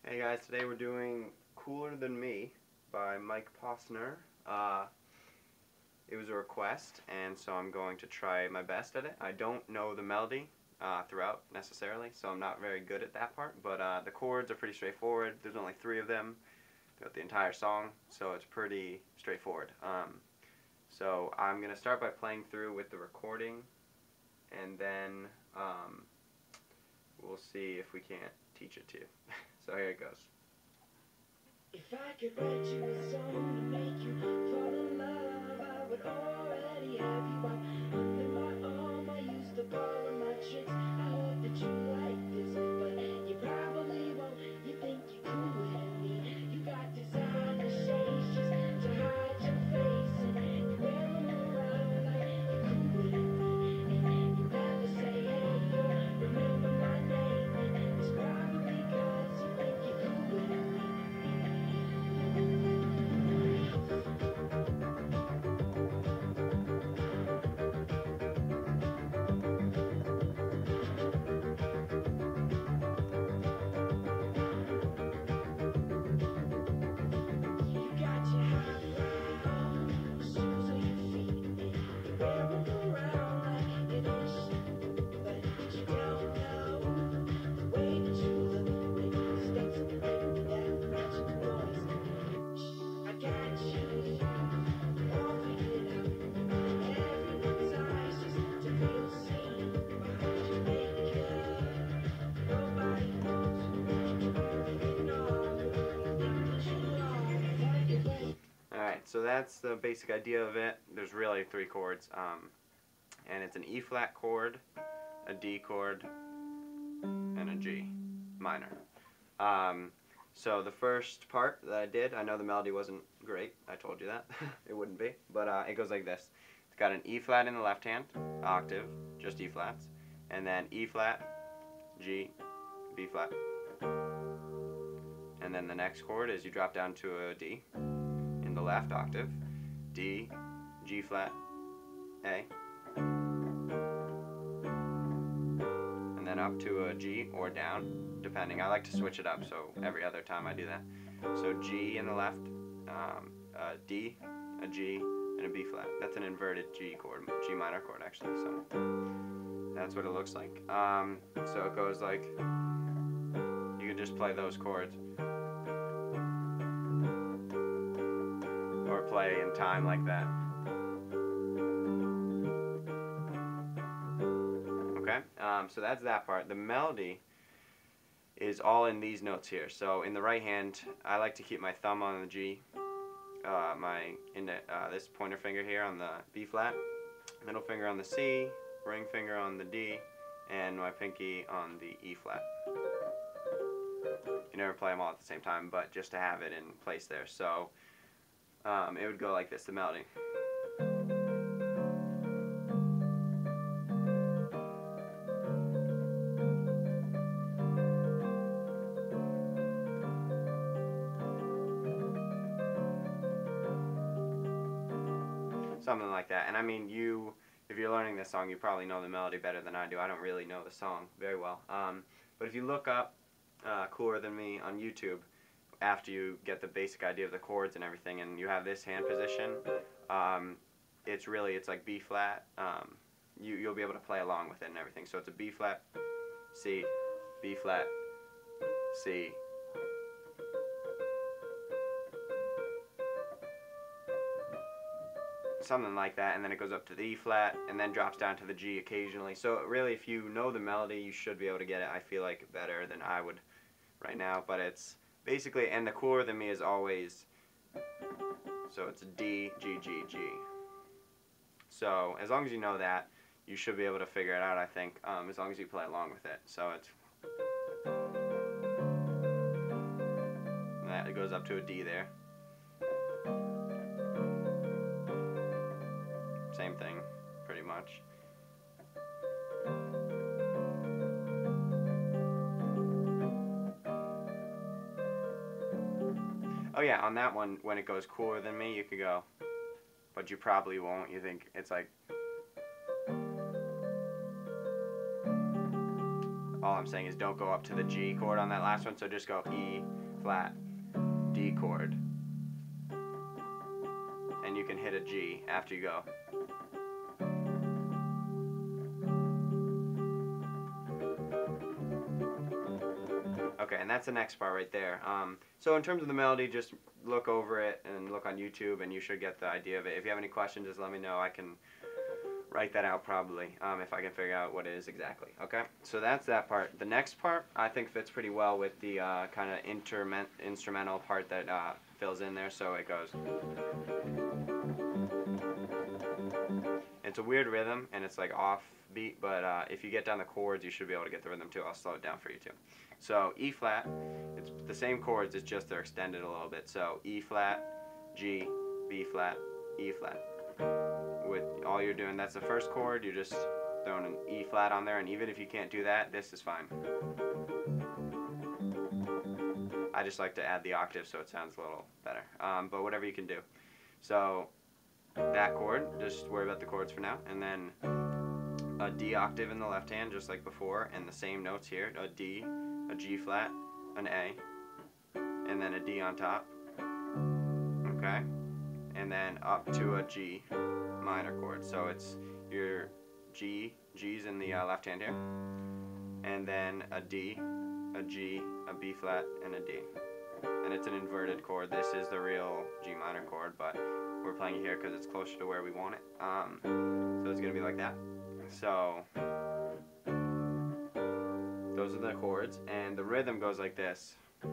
Hey guys, today we're doing Cooler Than Me by Mike Posner. It was a request, and so I'm going to try my best at it. I don't know the melody throughout necessarily, so I'm not very good at that part, but the chords are pretty straightforward. There's only 3 of them throughout the entire song, so it's pretty straightforward. So I'm going to start by playing through with the recording, and then we'll see if we can't teach it to you. So here it goes. If I could write you a song to make you fall in love, I would already have you up under my arm. I used to borrow my tricks. I hope that you like this, but you probably won't. You think you're cooler than me. You got designer shades just to hide your face, and you wear them around like you're cooler than me. And you never say hey or remember my name, and it's probably 'cause you think you're cooler than me. Alright, so that's the basic idea of it. There's really 3 chords, and it's an E flat chord, a D chord, and a G minor. So the first part that I did, I know the melody wasn't great, I told you that, it wouldn't be, but it goes like this. It's got an E flat in the left hand, octave, just E flats, and then E flat, G, B flat. And then the next chord is you drop down to a D in the left octave, D, G flat, A, and then up to a G or down, depending. I like to switch it up, so every other time I do that. So G in the left, a D, a G, and a B flat. That's an inverted G chord, G minor chord actually, so that's what it looks like. So it goes like, you can just play those chords, or play in time like that. Okay, so that's that part. The melody is all in these notes here. So in the right hand, I like to keep my thumb on the G, this pointer finger here on the B flat, middle finger on the C, ring finger on the D, and my pinky on the E flat. You never play them all at the same time, but just to have it in place there. So it would go like this, the melody. Something like that. And I mean, if you're learning this song, you probably know the melody better than I do. I don't really know the song very well. But if you look up Cooler Than Me on YouTube, after you get the basic idea of the chords and everything, and you have this hand position, it's like B flat. You'll be able to play along with it and everything. So it's a B flat, C, B flat, C, something like that, and then it goes up to the E flat, and then drops down to the G occasionally. So really, if you know the melody, you should be able to get it, I feel like, better than I would right now. But it's basically, and the Cooler Than Me is always, so it's D, G, G, G. So as long as you know that, you should be able to figure it out, I think, as long as you play along with it. So it's, that, it goes up to a D there. Same thing, pretty much. Oh yeah, on that one, when it goes Cooler Than Me, you could go, but you probably won't. You think it's like all I'm saying is don't go up to the G chord on that last one, so just go E flat, D chord, and you can hit a G after you go. Okay, and that's the next part right there. So in terms of the melody, just look over it and look on YouTube, and you should get the idea of it. If you have any questions, just let me know. I can write that out probably, if I can figure out what it is exactly. Okay, so that's that part. The next part I think fits pretty well with the kind of instrumental part that fills in there. So it goes. It's a weird rhythm, and it's like offbeat, but if you get down the chords, you should be able to get the rhythm too. I'll slow it down for you too. So E flat, it's the same chords, it's just they're extended a little bit. So E flat, G, B flat, E flat. With all you're doing, that's the first chord, you're just throwing an E flat on there, and even if you can't do that, this is fine. I just like to add the octave so it sounds a little better, but whatever you can do. So that chord, just worry about the chords for now, and then a D octave in the left hand just like before, and the same notes here, a D, a G flat, an A, and then a D on top, okay, and then up to a G minor chord. So it's your G's in the left hand here, and then a D, a G, a B flat, and a D. And it's an inverted chord. This is the real G minor chord, but we're playing it here because it's closer to where we want it. So it's going to be like that. So those are the chords, and the rhythm goes like this. 2,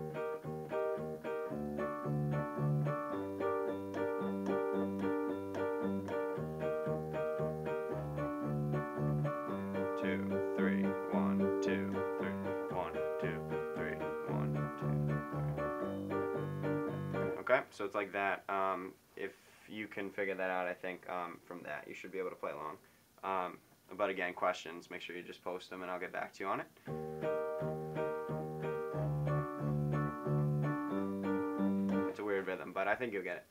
3, 1, 2, 3, 1, 2, 3, 1, 2, 3. Okay, so it's like that. If you can figure that out, I think from that you should be able to play along. But again, questions, make sure you just post them and I'll get back to you on it. It's a weird rhythm, but I think you'll get it.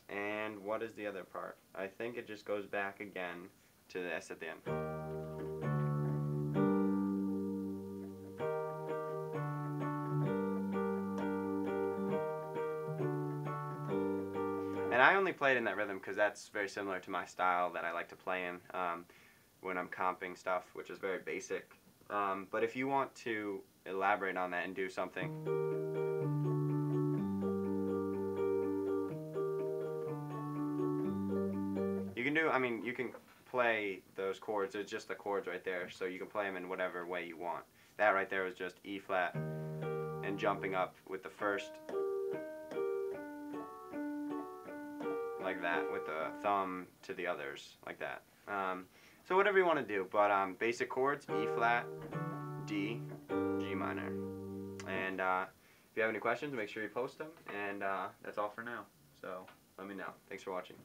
And what is the other part? I think it just goes back again to this at the end. And I only played in that rhythm because that's very similar to my style that I like to play in when I'm comping stuff, which is very basic. But if you want to elaborate on that and do something, you can do, I mean, you can play those chords. It's just the chords right there, so you can play them in whatever way you want. That right there was just E flat and jumping up with the first, like that, with the thumb to the others, like that. So whatever you want to do, but basic chords, E flat, D, G minor. And if you have any questions, make sure you post them, and that's all for now. So let me know. Thanks for watching.